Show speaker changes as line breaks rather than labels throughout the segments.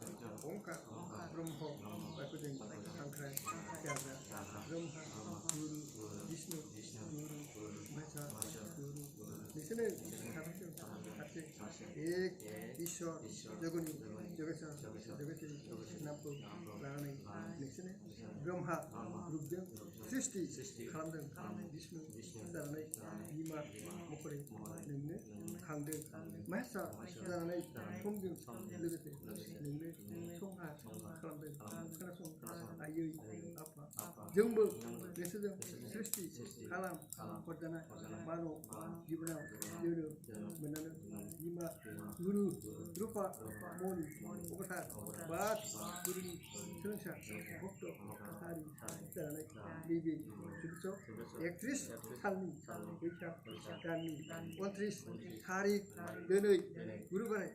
ओंकार ब्रह्म बायकुजों हांख्राय जाग्रा ब्रह्मा गुरु विष्णु गुरु महेश्वर गुरु बिसोरनो सासे एक ईश्वर जगनि जगेश्वर जगेश्वरी नामखौ लानानै नोंसोरनो ब्रह्मा रुपजों सृष्टि खालामदों विष्णु जानानै बिमा महरै नोंनो खांदों महेश्वर जानानै समजों लोगोसे नोंनो संहार खालामदों खोनासं आयै आफा जोंबो बिसोरजों सृष्टि खालाम हरजानाय मानव जिबनाव जोनोम मोननानै बिमा गुरु रुपा मनि अबतार बाद गुरुनि सोलोंसा भक्त सारि जानानै नैबे 1931 सालनि बैसाग दाननि 29 थारिख दिनै गुरुबार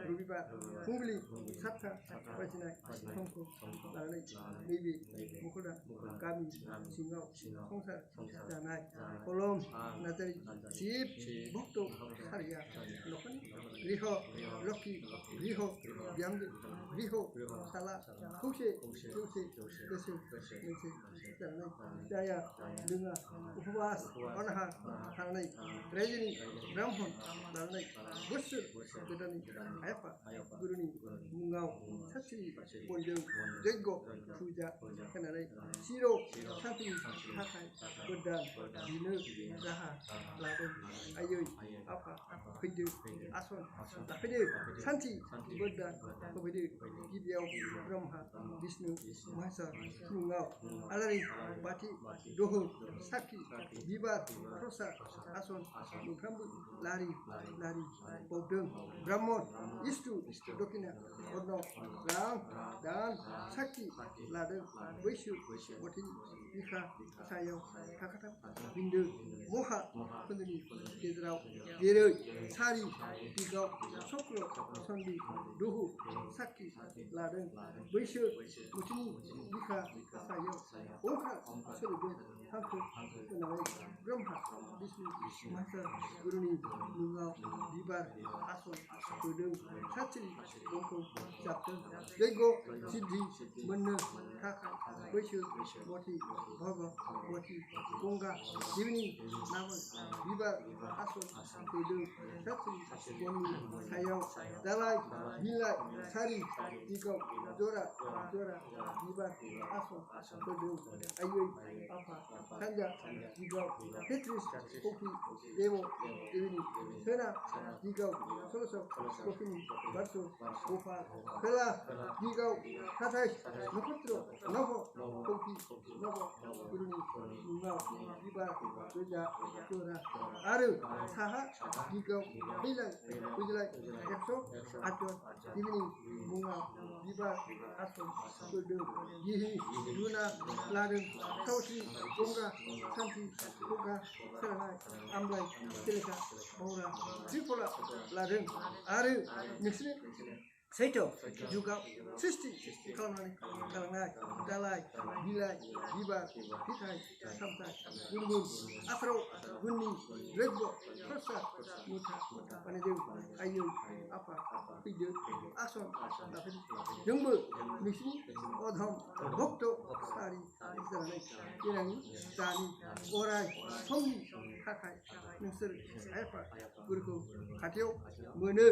रबिबार फुंबिलि 7टा बाजिनाय समखौ लानानै नैबे मख'दा गामि सिङाव संसार जानाय कलम नार्जारि शिब भक्त सारिया न'खरनि गृह लक्ष्मी गृह बिहामजो गृह साला खौसे जौसे गोसो मोनसे जानानै जाया लोङा उपबास अनाहार थानानै रायजोनि ब्राह्मण लानानै बोसोर गोदाननि आइ आफा गुरुनि मुङाव साथि बनजों यज्ञ फुजा होनानै सिर' सान्थिनि थाखाय गोदान बिनो राहा लादों आयै आफा फैदो आसन लाफैदो सान्थि गोदान होफैदो गिबियाव ब्रह्मा विष्णु महेश्वर मुङाव आलारि बाथि दहौ साखि बिबार प्रसाद आसन मोनफ्रोमबो लारि लारि बावदों ब्राह्मण इष्टु दक्षिणा अन्न रां दान साखि लादों बैसो गथेनि बिखा सायाव थाखाथाम बिन्दो महा खोन्दोनि गेजेराव जेरै सारि दिगाव चक्र सन्दि दहु साखि लादों बैसो गथेनि बिखा सायाव ओंखार सोदोबजों हांखो होनानै ब्रह्मा विष्णु महेश्वर गुरुनि मुङाव बिबार आसन होदों साथि गंखौ जाबदों यज्ञ सिद्धि मोननो थाखाय बैसो गथि भगवती गंगा देवीनि नामै बिबार आसन होदों साथि गंनि सायाव दालाय बिलाइ सारि दिगाव जरा जरा बिबार आसन होदों आयै आफा सानजा दिगाव तेत्रिस कौटि देव देवीनि सोनाब दिगाव 16 कौटिनि बारस' गपाल खोला दिगाव 27 नक्षत्र नभ कौटि नभ गुरुनि मुङाव बिबार गोजा जरा आरो साहा दिगाव फैलाय फैलाय 108 देवीनि मुङाव बिबार आसन होदों गिहि लुना लादों सावस्रि गंगा सान्थि गंगा सोरानाय आमलाय तेलेखा बावरा त्रिफला लादों आरो नोंसोरनो सैथो जुगाव सृष्टि खालामनानै गालांनाय दालाय बिलाइ बिबार फिथाइ सामथाइ गुनगुन 18 गुननि यज्ञ प्रसाद मुथा बानायदों आयै आफा फैदो आसन लाफैदो जोंबो नोंसिनि अधम भक्त सारि जानानै देनांनि दानि अराय समनि थाखाय नोंसोर आइ आफा गुरुखौ खाथियाव मोनो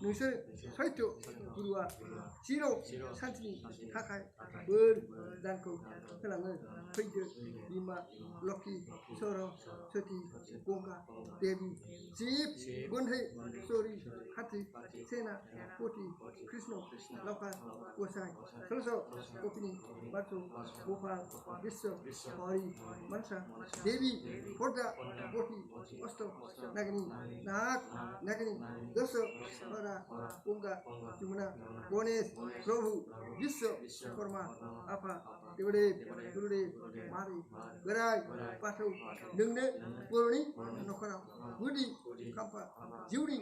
नोंसोर सैथो गुरुआ चिर सान्थिनि थाखाय बोर दानखौ होलाङो फैदो बिमा लक्ष्मी सरस्वती गंगा देवी शिब गुन्धै सरि खाथि सेना कोटि कृष्ण लावखार गसाइ 16 कौटिनि बारस' गपाल विश्व हरि मनसा देवी पर्दा कोटि अष्ट नागिनी नाग नागिनी दश हरा गंगा यमुना गणेश प्रभु विश्वकर्मा आफा देवदेव गुरुदेव मारि बोराइ बाथौ नोंनो बर'नि न'खराव गुदि खाम्फा जिउनि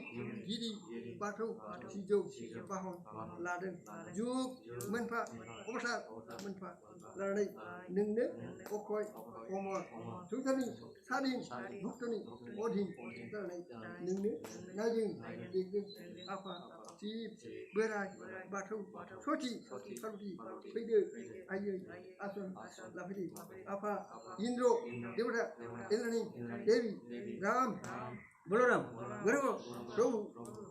गिरि बाथौ सिजौ बाहन लादों जुग मोनफा अबतार मोनफा लानानै नोंनो अक्षय अमर संसारनि सादिन भक्तनि अधीन जानानै नोंनो नायदों देगदों आफा Sip, Berai, Batu, Soti, Saruti, Fide, Aye, Asun, Lafidi, Apa, Indro, Devata, Elani, Devi, Ram, Balaram, Guru, Prabhu,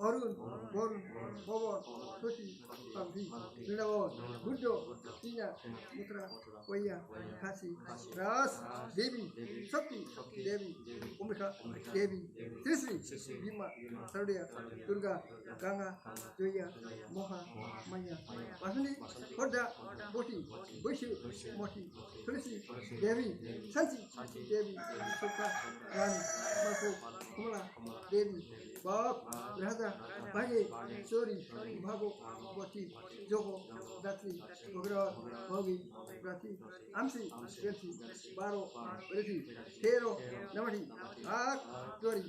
Arun, Varun, Bhavan, Soti, Samti, Vrindavan, Buddha, Tina, Mutra, Vaya, Kasi, Ras, Devi, Sakti, Devi, Umika, Devi, Trisri, Bhima, Sarudaya, Durga, Ganga, Joya, Moha, Maya, Vasuni, Horda, Boti, Vishu, Moti, Tulsi, Devi, Santi, Devi, Sukha, Rani, Marco, Kumala, Devi, Bob, Raja, Bhaye, Sori, Bhago, Boti, Jogo, Datri, Bogra, Bogi, Brati, Amsi, Gelsi, Baro, Berti, Tero, Namati, Ak, Dori,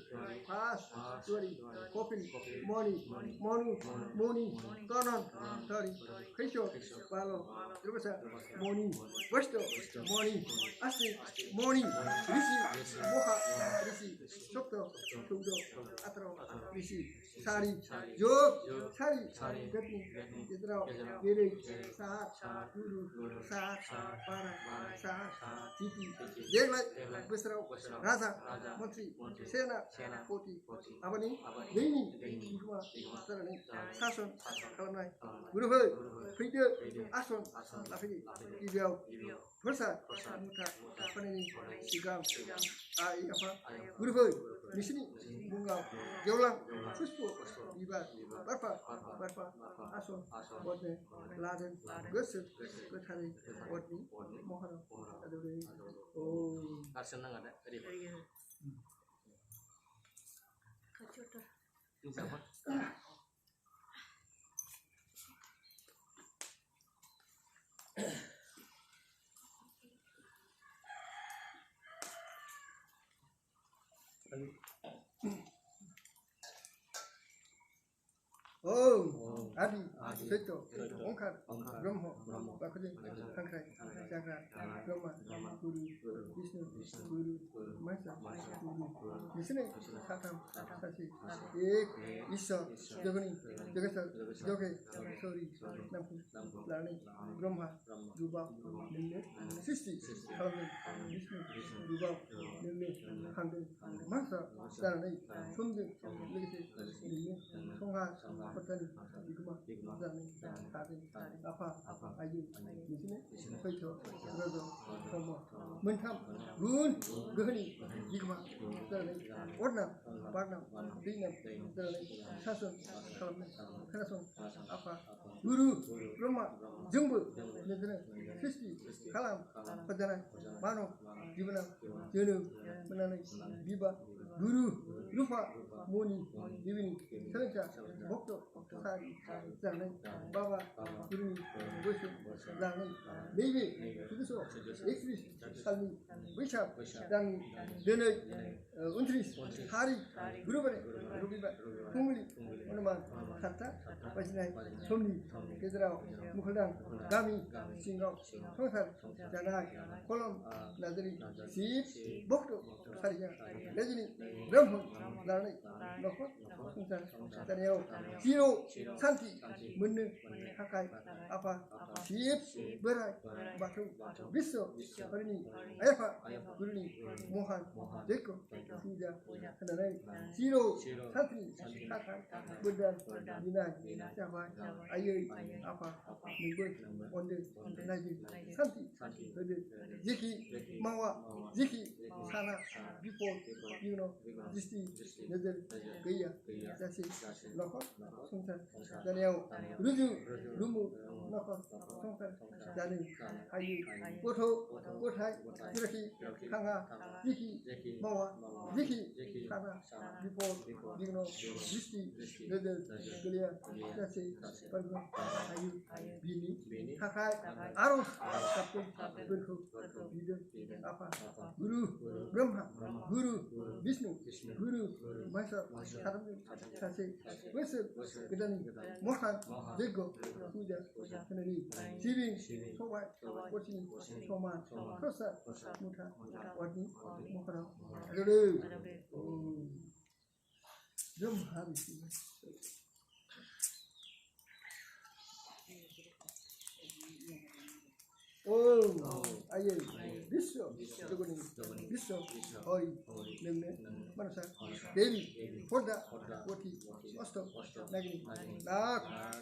Pas, Dori, Kopin, Moni, Monu, Moni, Kanan, Tari, Krisho, Balo, Rupasa, Moni, Vasto, Moni, Asti, Moni, Rishi, Moha, Rishi, Sokto, Tudo, Atro, Rishi, Sari, Jog, Sari, Gatni, Yedrao, Gere, Sahat, Guru, Sahat, Para, Sahat, Titi, Deglai, Besrao, Raza, Mantri, Sena, Koti, Abani, Deni, Ikma, Sarani, Sason, Kalanai, Guruhai, Fide, Ason, Lafidi, Ibel, Persa, Muta, Panini, Sigam, Ai apa, Guruhai, Misini, Bunga, Yolang, Fuspo, Iba, Barpa, Ason, Bodne, Laden, Gusset, Gutari, Bodni, Mohara, Adore, Oh,
senang ada, ready. Siapa?
Oh, Adi, Seto, Onkar, Brahma, Bakudi, Kankrai, Chakra, Brahma, Guru, Vishnu, Guru, Mahesa, Guru, Vishnu, Satam, Sachi, Ek, Isha, Jagani, Jagasar, Joge, Sori, Nampu, Lani, Brahma, Ruba, Nille, Sisti, Kalmi, Vishnu, Ruba, Nille, Hande, Mahesa, Sarani, Sundu, Ligati, Nille, Songha, Patani, Igma, Zani, Tadi, Apa, Ayu, Misine, Soito, Rodo, Koma, Muntam, Gun, Gani, Igma, Zani, Orna, Barnam, Dinam, Zani, Sasun, Kalam, Kanason, Apa, Guru, Brahma, Jumbu, Nidana, Sisti, Kalam, Padana, Mano, Jivana, Junu, Manani, Biba, Guru, Rupa, Moni, Divini, Salancha, Bokto, Sari, Zani, Baba, Guru, Goshu, Zani, Devi, Suduso, Exris, Salmi, Vishap, Dani, Dene, Untris, Hari, Gurubane, Rubiba, Kumuli, Onaman, Kata, Vajnai, Somni, Kedrao, Mukhadan, Gami, Singao, Songsar, Janai, Kolam, Nadri, Sip, Bokto, Sariya, Lejini, Brahman, Lani, Nokot, Songsar, Daniel, Zero, Santi, Munne, Hakai, Apa, Sip, Berai, Batu, Viso, Parini, Ayafa, Guruni, Mohan, Deko, Puja, Kananai, Zero, Santi, Hakai, Buddha, Dinai, Java, Aye, Apa, Nibud, Onde, Naji, Santi, Ziki, Mawa, Ziki, Sana, Before, you know, Disti, Nazar, Gaya, Jasi, Lokot, Sungsar, Daniel, Ruju, Rumu, Lokot, Sungsar, Dani, Ayi, Goto, Gotai, Ziraki, Kanga, Ziki, Mawa, Ziki, Sana, Before, you know, Disti, Nazar, Gaya, Jasi, Pargo, Ayu, Bini, Hakai, Arus, Kapten, Berku, Bidun, Apa, Guru, Brahma, Guru, Vishnu, Guru, Mahesa, Saramdi, Sase, Vesel, Gedani, Mohan, Dego, Puja, Kanani, Sivin, Somai, Kochi, Soman, Kosa, Muta, Wadi, Mohara, Adore, Brahma, Aye, Vishwa, Jogani, Vishwa, Hori, Nimne, Manasa, Devi, Hoda, Wati, Osto, Nagini,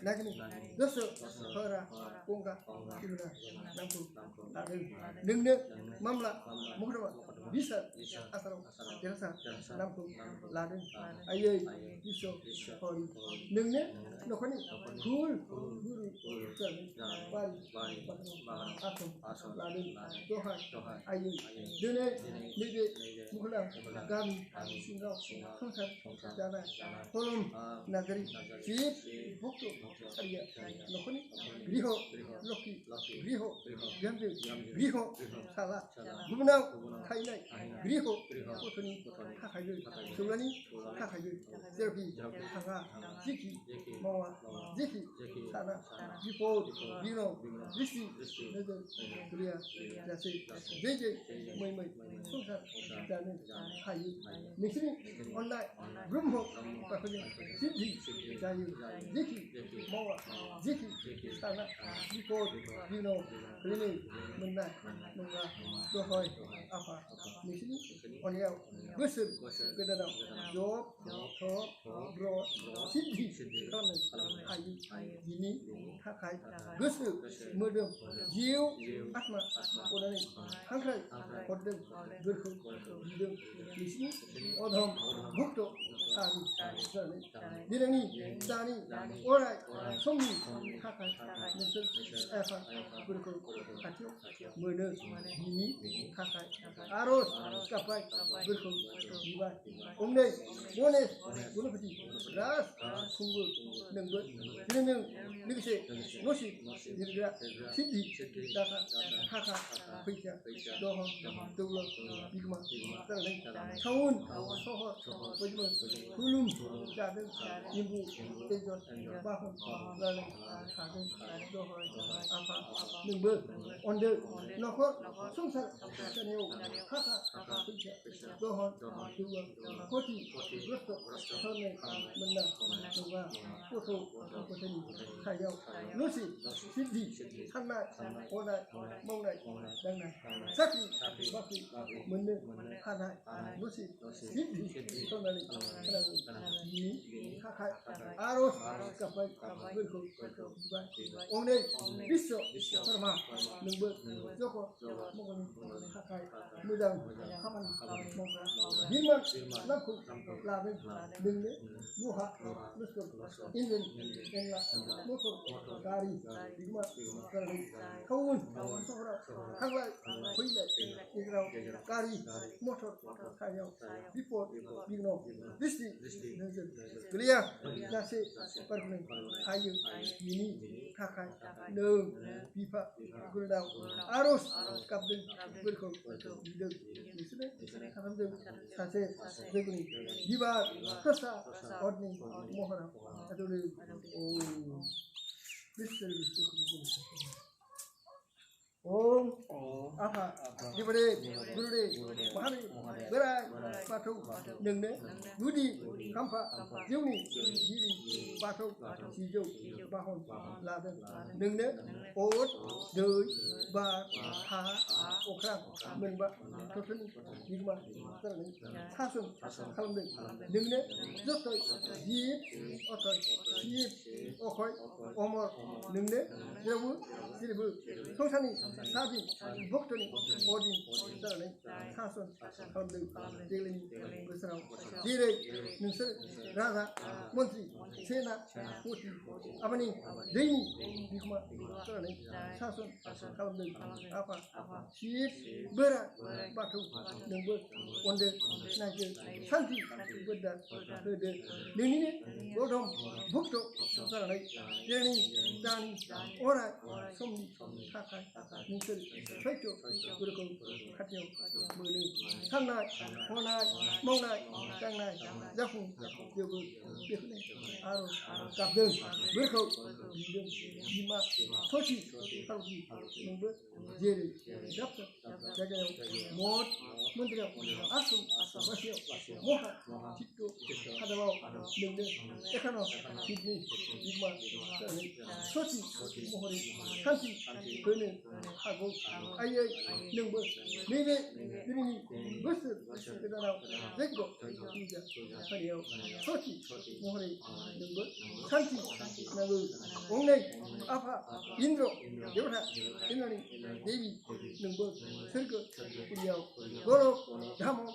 Nagini, Dosso, Hora, Ponga, Kimuna, Nampu, Nimne, Mamla, Mugrava, Visa, Asaro, Terasa, Nampu, Laden, Aye, Vishwa, Hori, Nimne, Nokani, Cool, Guru, Bari, Atom, Laden, Doha, Aye, Dune, Nide, Mukula, Gami, Singa, Sunsan, Jana, Holum, Nagari, Chip, Bukto, Aria, Nokoni, Griho, Loki, Griho, Gambe, Griho, Sala, Gumna, Kainai, Griho, Kotoni, Hakayu, Sulani, Hakayu, Zerbi, Hanga, Ziki, Mawa, Ziki, Sana, Jipo, Dino, Rishi, Nether, Korea, Jase, JJ, Mai, Sunsan, Jane, Hayu, Nixini, Online, Brumho, Pakani, Sindhi, Jayu, Ziki, Mawa, Ziki, Sana, Jipo, Dino, Rini, Muna, Dohoi, Apa, Nixini, Onyao, Gusel, Gadadam, Job, Top, Bro, Sindhi, Kamen, Hayu, Yini, Hakai, Gusel, Murdum, Jiu, Atma, Odani, Hankrai, Kodem, Gurku, Gidum, Nixini, Odham, Bukto, Sari, Zani, Dirani, Dani, Orai, Somi, Hakai, Nixin, Efa, Gurku, Katio, Murder, Yini, Hakai, Aros, Kapai, Gurku, Diva, Omne, Mones, Gunapati, Ras, Kungu, Nungu, Dinung, Nixi, Noshi, Dirga, Sidi, Daka, Haka, Pika, Doha, Dula, Bigma, Starling, Town, Soho, Wajman, Hulum, Jaden, Nimbu, Tejon, Bahon, Laling, Hagen, Doha, Apa, Number, Onder, Nokot, Sumsa, Chanel, Haka, Pika, Doha, Dula, Koti, Rusto, Tone, Menda, Nuga, Koto, Kotani, Kayao, Lucy, Sidi, Hanna, Ona, Mona, Dana, Saki, Baki, Munde, Hana, Lucy, Sidi, Tonali, Yini, Hakai, Aros, Kapai, Wilko, One, Bisso, Parma, Number, Joko, Mogoni, Hakai, Mudang, Haman, Moka, Birman, Laku, Lavin, Binde, Nuha, Nusko, Indian, Enla, Motor, Gari, Bigma, Karli, Kaun, Sora, Hanglai, Huile, Igrau, Gari, Motor, Kayao, before, Bigno, Disti, Glia, Nasi, Permanent, Hayu, Yini, Hakai, No, Pipa, Gurdau, Aros, Captain, Wilco, Leader, Listener, Hamdu, Sase, Zegni, Diva, Kasa, Ordning, Mohara, Adulu, oh, this service. Om, Apa, Jibade, Gurude, Mahari, Berai, Batu, Nunde, Gudi, Kampa, Juni, Giri, Batu, Sijo, Bahon, Laden, Nunde, Ot, Dui, Ba, Ha, Okram, Menba, Totan, Yigma, Sarani, Tasum, Kalmde, Nunde, Jotoi, Yip, Otoy, Yip, Okoi, Omor, Nunde, Yabu, Siribu, Tosani, Sadi, Boktoni, Odin, Sarani, Sason, Kalmde, Dilin, Gusrao, Dire, Nusser, Raza, Montri, Sena, Poti, Avani, Dini, Yigma, Sarani, Sason, Kalmde, Apa, Ship, Bera, Batu, Number, Wonder, Nigel, Santi, Buddha, Herde, Nini, Bodom, Bukto, Sarani, Deni, Dani, Ora, Somni, Hakai, Nusser, Fecho, Gurko, Katio, Mulu, Tanai, Honai, Monai, Tangai, Jafu, Yogu, Bifne, Aro, Kapdun, Gurko, Yidum, Yima, Toshi, Halki, Number, Jerry, Doctor, Jagayo, Mort, Mundra, Asum, 마시오 모하 집도 하다와 능능 에카노 기드니 이마 소치 모호리 산티 그는 하고 아예 능벌 네베 드리니 버스 그다나 렉고 이자 하리오 소치 모호리 능벌 산티 나그 옹네 아파 인도 여타 인나니 데비 능벌 설거 우리요 고로 다모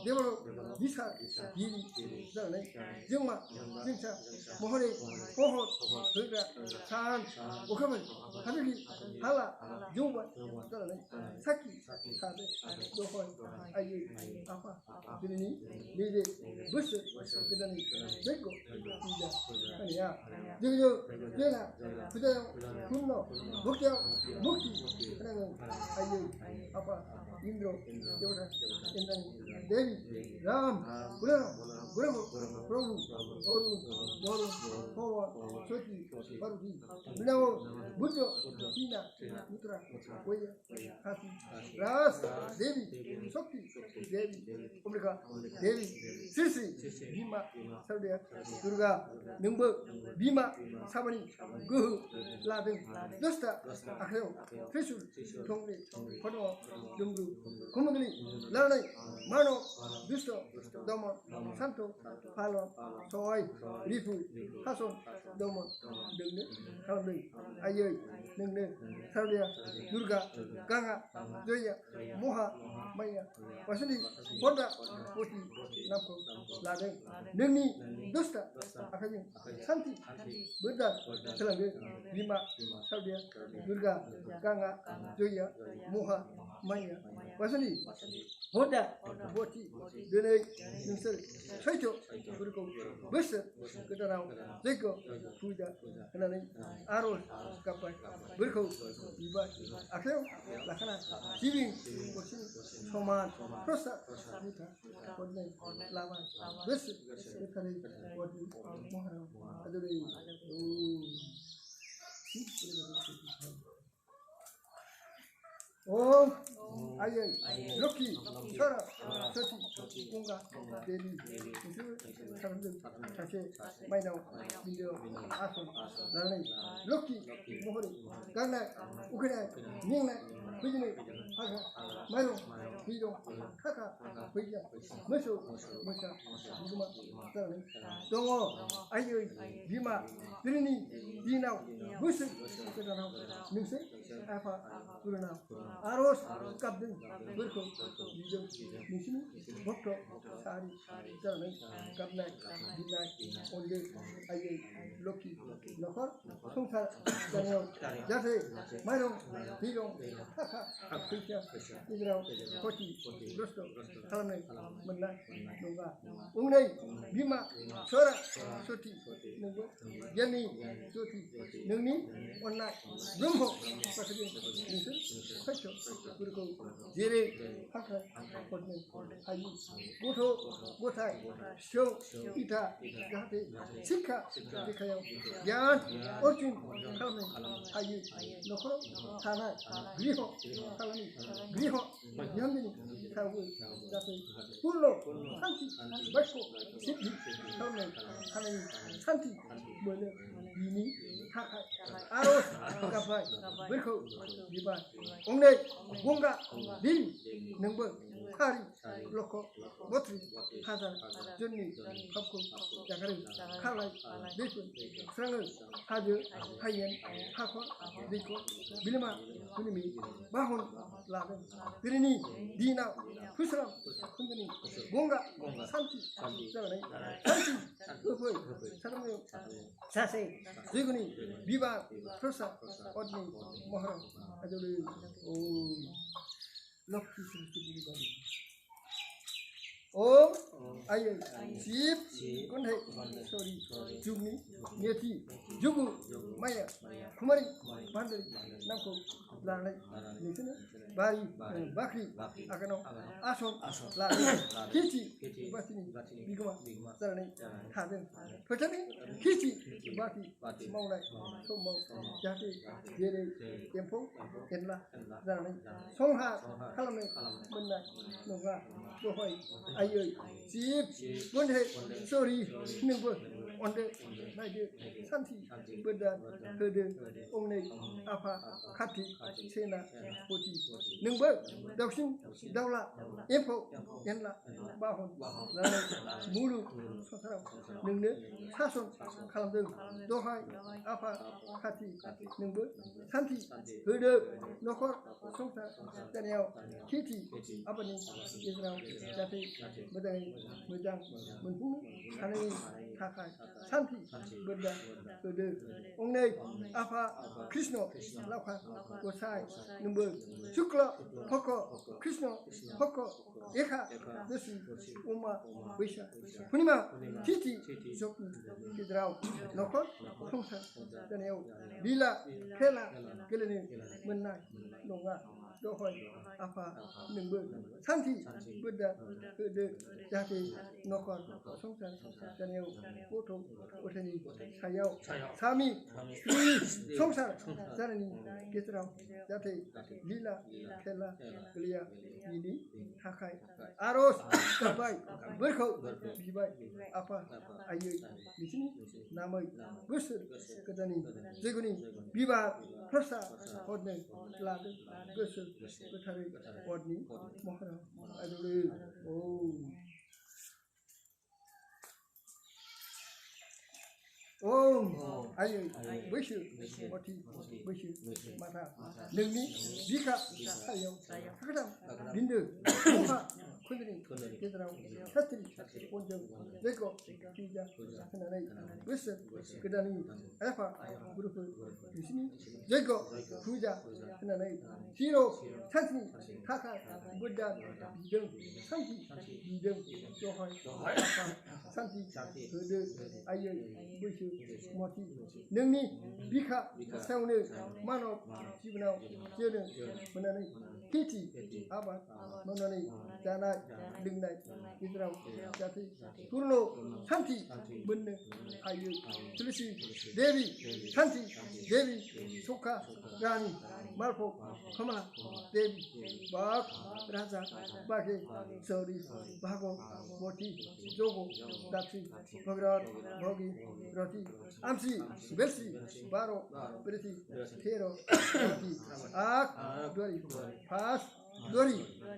데버로 미사 비리 그다음에 정마 진짜 모호리 호호 그가 산 오카면 하늘이 할라 용바 그다음에 사키 사데 도호 아이 아파 그러니 네데 버스 그다음에 렉고 이자 아니야 저기요 내가 그다음 군노 먹자 먹기 그러면 아이 아빠 인도 여자 옛날 데비 람 그러고 프로부 어루 호와 소티 바루디 그다음 무조 티나 무트라 오예 하티 라스 데비 속티 데비 우리가 데비 실시 비마 설대야 두르가 능버 비마 사바니 그 라든 dost다 아해요 페슈 동네 번호 능두 고문들이 라라이 마노 두스토 도모 산토 팔로 소아이 리프 하손 도모 능네 가운데 아이의 능네 설대야 두르가 강아 조야 모하 마야 와슬리 본다 보티 남고 라든 능니 dost다 아카진 산티 버다 설랑게 비마 설대야 두르가 강아 조야 모하 마야 와슬리 본다 보티 드네 능설 최초 그리고 버스 그다음 제거 부자 하나는 아로 까빠 그리고 이바 아케요 라카나 지빙 고신 소만 프로사 미타 본네 라바 버스 그다음에 보티 모하라 아들이 오 아예 럭키 서라 서치 공가 데리 그 사람들 자체 많이 나오 민저 아손 나는 럭키 모호리 강나 우크라 닝나 비즈니 하가 마요 비종 카카 비자 머쇼 머샤 이구마 사람 동어 아이의 비마 드리니 디나우 무슨 그다나 능세 아파 그러나 아로스 갑든 버코 비종 미신 버코 사리 사람 갑나 디나 온데 아이의 럭키 너커 송사 자녀 자세 마요 비종 카카 비자 이그라우 코티 로스토 사람네 만나 농가 웅네 비마 서라 소티 능고 연니 소티 능니 온나 rumho pasadin nisu khacho 그리고 제레 하카 kodne ayi goto gotai 쇼 이타 가테 시카 시카요 얀 오친 칼메 아이 노코로 타나 그리호 칼메 그리호 연민이 타고 가테 뿔로 산티 마시고 시피 칼메 하나님 산티 뭐네 이니 하카 아로스 가파이 그리고 이바 옹네 뭔가 릴 능벌 파리 로코 모트리 하자 전니 합고 자가리 칼라이 리프 상을 하주 하이엔 하코 리코 빌마 군미 마혼 라벤 드리니 디나 푸스람 군드니 뭔가 산티 자가리 산티 그포이 사람의 자세 지구니 비바 프로사 어드니 모하라 아저리 오 럭키 스티브리 바디 오 Aye, Sip, Conte, sorry, Jumi, Yeti, Jugu, Maya, Kumari, Bandari, Namko, Lani, Nitin, Bari, Bakri, Akano, Ason, Lani, Kiti, Batini, Bigma, Sarani, Haden, Patani, Kiti, Bati, Mauna, Tomo, Jati, Jere, Tempo, Kenla, Zarani, Songha, Kalame, Munda, Nova, Sohoi, Aye, Sip, Conte, sorry, Nimble, on the night, Santi, Buddha, Herde, Omne, Apa, Kati, Sena, Poti, Nimble, Dawshin, Dawla, Info, Yenla, Bahon, Lana, Mulu, Sotara, Nunde, Sason, Kalamdu, Dohai, Apa, Kati, Nimble, Santi, Herde, Nokor, Sota, Daniel, Kitty, Abani, Israel, Jati, Badai, Mujang, Munpu, Kani, Takai, Santi, Buddha, Herde, Omne, Apa, Krishna, Lapa, Gosai, Number, Shukla, Poko, Krishna, Poko, Eka, Desi, Uma, Visha, Punima, Titi, Joki, Kidrau, Nokot, Tungsa, Daniel, Lila, Kela, Gelene, Menai, Nonga, Dohoi, Apa, Number, Santi, Buddha, Herde, Jati, Nokot, Tungsa, Daniel, Oto, Otani, Sayao, Sami, Songsa, Zarani, Kidrau, Jati, Lila, Kela, Lia, Lili, Hakai, Aros, Kabai, Berko, Bibai, Apa, Aye, Disini, Namai, Gusur, Kadani, Zeguni, Biba, Prasa, Hodne, Lade, Gusur, Katari, Odni, Mohara, Adore, Oh, aye, Wishu, Moti, Wishu, Mata, Lili, Vika, Sayo, Hakadam, Bindu, Moha, Kundini, Kidrau, Sati, Ponjam, Zeko, Kija, Hananai, Wisher, Kadani, Alpha, Gurupu, Vishini, Zeko, Kuja, Hananai, Hiro, Santi, Taka, Buddha, Bidum, Santi, Bidum, Johan, Santi, Hudu, Aye, Wishu, Moti, Nungni, Bika, Saunu, Mano, Jibnau, Jenu, Manani, Kiti, Abba, Manani, Dana, Lingnai, Israel, Jati, Purno, Santi, Bunne, Ayu, Tulisi, Devi, Santi, Devi, Soka, Rani, Malpo, Kamala, Devi, Bak, Raja, Bake, Saudi, Bago, Moti, Jogo, Dati, Bagrat, Bogi, Roti, Amsi, Belsi, Baro, Briti, Kero, Roti, Ak, Dori, Pas, Dori,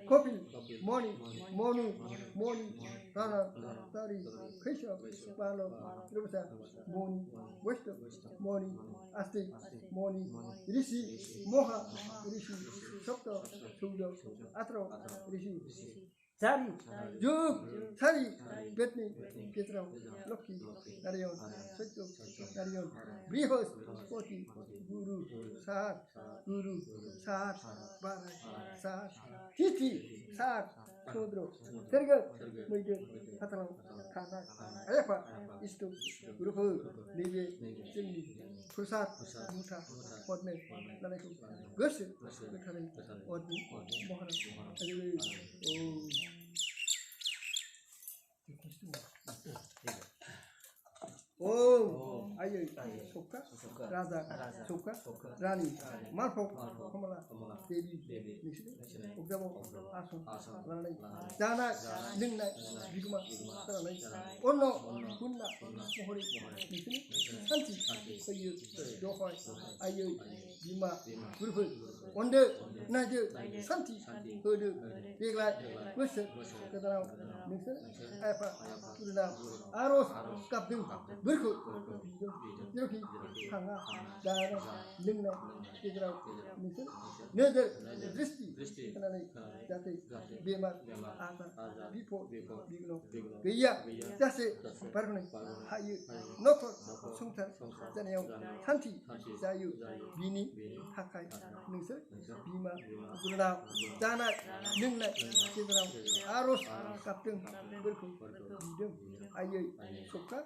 Kopil, Moni, Monu, Moni, Rana, Tari, Krisha, Balo, Rusa, Moni, Westa, Moni, Asti, Moni, Rishi, Moha, Rishi, Sopto, Sudo, Atro, Rishi, Sari, Jug, Sari, Betni, Ketro, Loki, Narion, Seto, Narion, Brihos, Poti, Guru, Saat, Barai, Saat, Titi, Saat, Sodro, Tergal, Mujur, Hatalam, Kana, Ayapa, Istu, Gurupu, Libe, Simi, Pusat, Muta, Podne, Nanaku, Gushu, Kutari, Odni, Mohana, Adulu, Oh, aye, Soka, Raza, Soka, Rani, Marpo, Kamala, Devi, Nishri, Ugamo, Asun, Rani, Dana, Lingna, Bigma, Sarani, Ono, Kunna, Mohori, Nishri, Santi, Sayu, Dohoi, Aye, Bima, Guru, Wonder, Naju, Santi, Hodu, Big Light, Whistle, Katarao, Nixon, Apa, Kuruna, Aros, Kapdu, Burku, बिदों जेरावखि थाङा जानाय लोंनाय गेजेराव नोंसोर नोजोर दृष्टि होनानै जाहाथे बेमार आजार बिपद बिग्न गैया जासे बारग'नो हायो नखर संसार जानायाव सान्थि जायो बिनि थाखाय नोंसोर बिमा गुरुनाव जानाय लोंनाय गेजेराव आर'ज गाबदों बोरखौ बिदों आयै सखा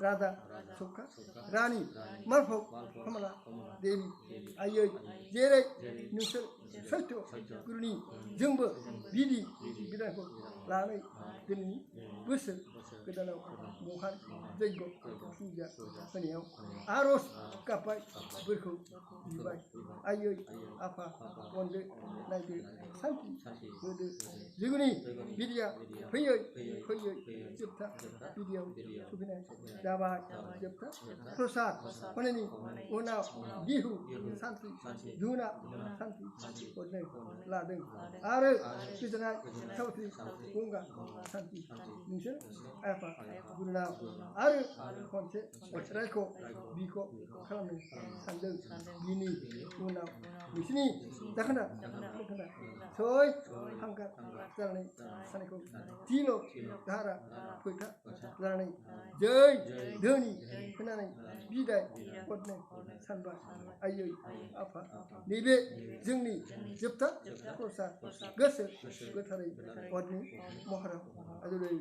राजा सखा रानि मालभग कमला देबि आयै जेरै नोंसोर सैथो गुरुनि जोंबो बिधि बिधानखौ लानानै दिनैनि बोसोर गोदानाव महान जैग फुजा होनायाव आर'ज गाबबाय बोरखौ बिबाय आयै आफा अनदो नायदो सान्थि होदो जिउनि बिदिया फैयै जोबथा बिदियाव सफैनाय जाबाय जोबथा प्रसाद होनायनि उनाव बिहु सान्थि जुना सान्थि हरनो लादों आरो गोजोननाय सावस्रि गंगा सान्थि नोंसोर आफा गुरुनाव आरो खनसे रायख' बिख' खालामनो सानदों बिनि उनाव नोंसिनि जाखोन्दा सय हांगार जानानै थानायखौ तिल धारा फोथा जानानै जै धोनि होनानै बिदाय हरनो सानबाय आयै आफा नैबे जोंनि जोबथा प्रसाद गोसो गोथारै हरनि महराव आजरै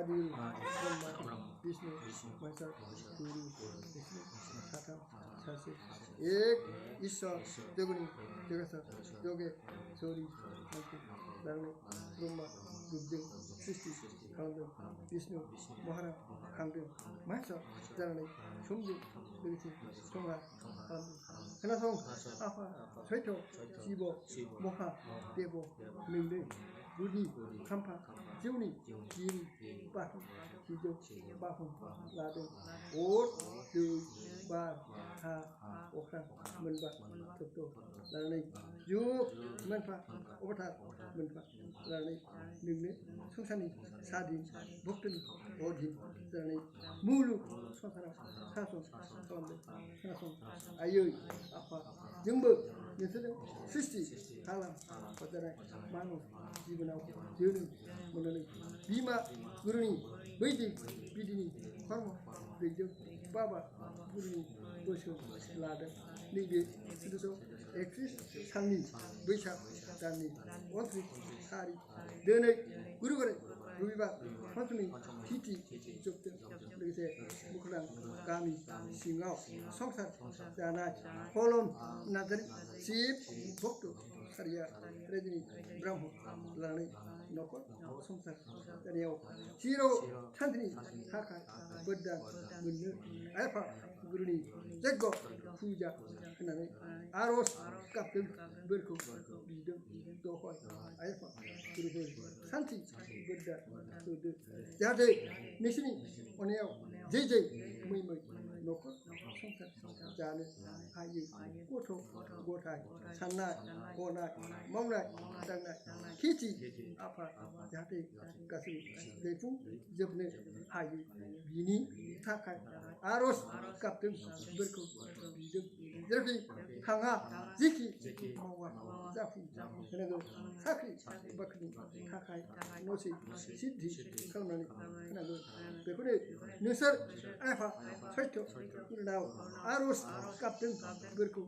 Adil Brahma Vishnu Mahesa Guru Vishnu Satam Sasi Ek Ishwar Joguni Jagasa Yoge Sori Nanti Dharma Brahma Rubding Sisti Kandam Vishnu Mahara Kandam Mahesa Janani Sumdi Deviti Songa Kandam Kenasong Apa Saito Sibo Moha Devo Mingde Budi Kampa Jiuni Jiri Batu Hijo Bahun Ladeng Or Du Bar Ha Okran Menba Toto Lalai Juk Menfa Obatar Menfa Lalai Nungne Sungsani Sadin Bukten Odin Lalai Mulu Sonsara Sason Salambe Kenasong Ayoy 아파 정복 예수는 스시 하람 거절해 마누 지분하고 저는 물론 비마 그러니 베이디 비디니 farmo bejo baba gurni bosho lada libe sido exis sanni becha dani wantri hari dene gurugore rubiba fantuni titi jokte legese muklan kami singau songsar dana kolon nadari sip bokto karya rejini brahmo lani nokot songsar daniau siro tantini haka beddan munne alfa guruni jeggo puja hanane aros kapten berko bidem do hoy alfa guruni santi bedda de jade misini oneo jeje muy nokot songsar jane ayi koto gotai sanna gona mauna dangna kiti apa jade kasu defu jebne ayi bini takai aros kapten berko bidem jadi hanga ziki mawa zafi kenago sakri bakni takai nosi siddi kaunani kenago bekune nusar apa saito kurnao aros kapten berko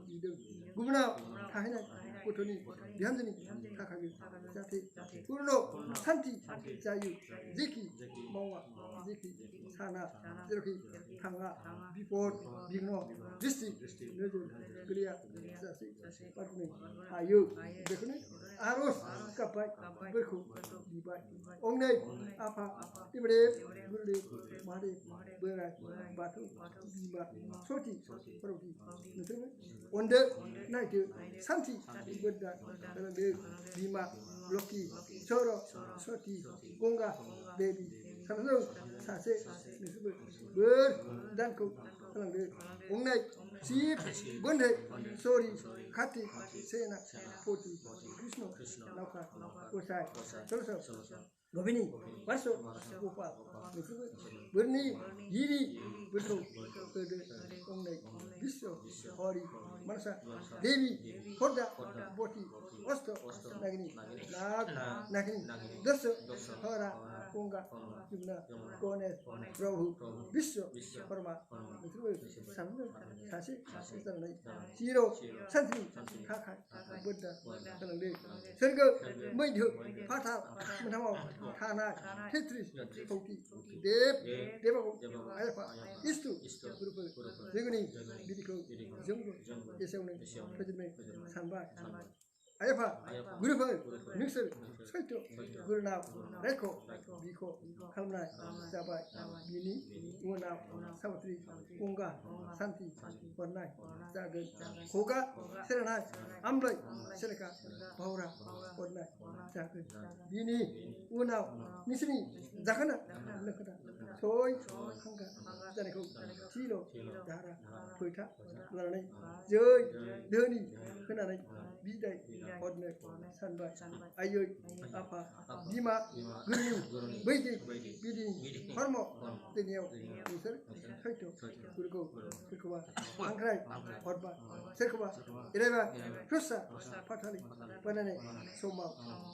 bidem gubna tahina kotoni bihandani takai jati kurno santi jayu ziki mawa ziki sana 이렇게 강화 비포 비그노 디스트릭 너도 그래야 자식 빠르네 아유 그러네 아로스 카파이 버코 디바이 옹네 아파 이브레 그르레 마레 버라 바투 비바 소티 프로티 너도 온데 나이트 산티 버다 그런데 비마 로키 초로 소티 공가 데비 사는 사세 ber dan ko kalang de ongnai sip bonde sorry khati sena poti krishna nauka osai so gobini vaso gopa berni yiri betul de ongnai bisho hori manasa devi hoda boti osto nagini nagini daso hora konga jumna kones प्रभु विश्व परमा सामने सासे सासे zero संति खाखा बुद्ध तलंगे सर्ग मैधो फाथा मनहाव थाना तेत्रिस फौकी देवको IIFA इस्तु group देगुनि बिदिको जोंगो एसेवने फजमे सानबा आयफा गुरुफोर नोंसोर सैथो गुरुनाव रेखो बिखो खालामनाय जाबाय बिनि उनाव सावथ्रि गंगा सान्ति हरनाय जागोन खगा सेरनाय आमलाय सेरेखा भावरा हरनाय जागोन बिनि उनाव नोंसोरनि जाखोना लोखोना सय हांगा जानायखौ थिल' दाहारा फैथा लानानै जै धोनि होनानै बिदाय हरनो सानबाय आयै आफा बिमा गुरुनि बैदि बिदि धर्म दिनैयाव नोंसोर सैथो गुरुखौ सोरखौबा हांख्राय हरबा सोरखौबा एरायबा खुस्रा फाथालि बानायनाय समाव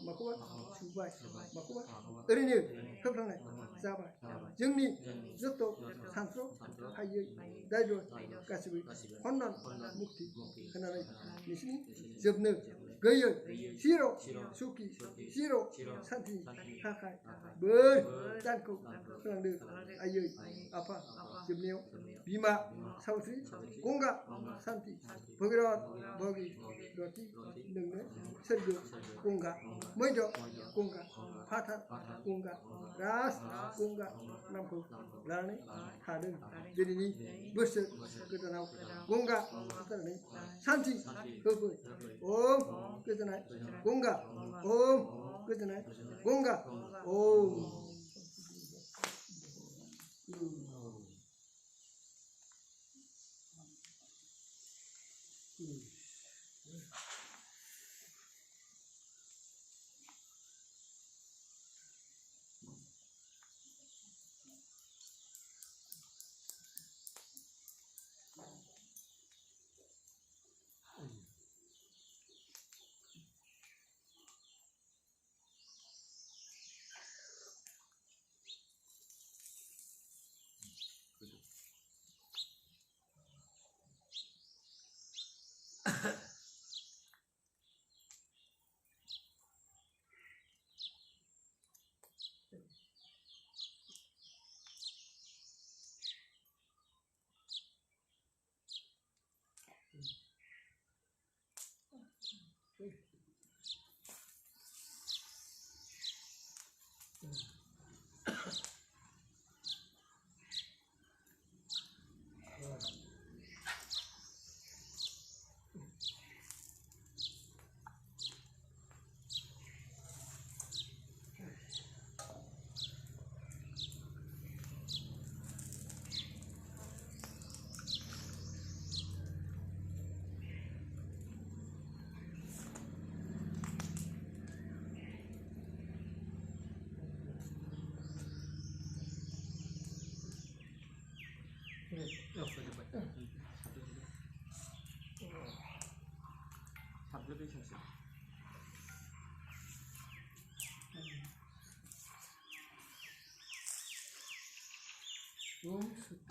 माखौबा सुबाय माखौबा ओरैनो होफ्लांनाय जाबाय जोंनि जत' सानस्र' हायै दायद' गासिबो खनन मुक्ति होनानै बिसिनि जोबनो गैयै जिर' सुखि जिर' सान्ति थाखाय बोर दानखौ होलांदो आयै आफा जोबनायाव बिमा सावस्रि गंगा सान्ति भगिरथ भगि रति नोंनो सोरगो गंगा मैध' गंगा फाथार गंगा राज गंगा नामखौ लानानै थादों दिनैनि बोसोर गोदानाव गंगा जानानै सान्ति होफै ओम गोजोननाय गंगा ओम गोजोननाय गंगा ओम ओम शुद्ध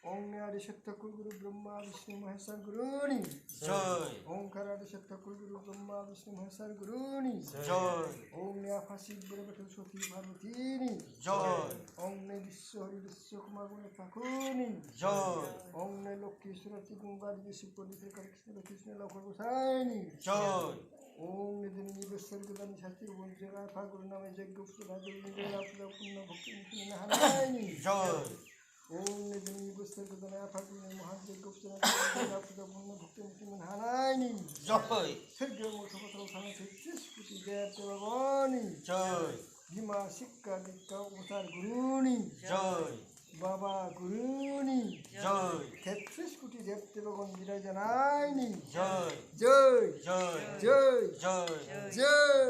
ओम आदिशक्ति गुरु ब्रह्मा विष्णु महेश्वर गुरुनी
जय।
ओंकार आदिशक्ति गुरु ब्रह्मा विष्णु महेश्वर गुरुनी
जय।
ओम न्याफासी ब्रह्मदेव सती पार्वतीनी
जय।
ओम ने विश्व हरि विश्व कुमार गुण ठाकुरनी
जय।
ओम ने लोकेश्वर तिगुंगार विश्व पंडित कृष्ण कृष्ण लखन गोसाईनी
जय।
ओम ने दिनी विश्व गदानी शास्त्री वन जगह फागुर नाम जग गुप्त राजू निगला पूजा पुण्य भक्ति मुक्ति नहानी
जय।
ओम ने दिनी विश्व गदानी फागुर ने महान जग गुप्त राजू पूजा पुण्य भक्ति मुक्ति नहानी
जय।
स्वर्ग मोक्ष पत्र उठाने से जिस कुछ देवते भगवानी
जय।
भीमा सिक्का दिक्का उतार गुरुनी
जय।
बाबा गुरुनी
जय।
33 कोटी देवते भगवान विराजनायनी
जय।
जय
जय।
जय
जय।
जय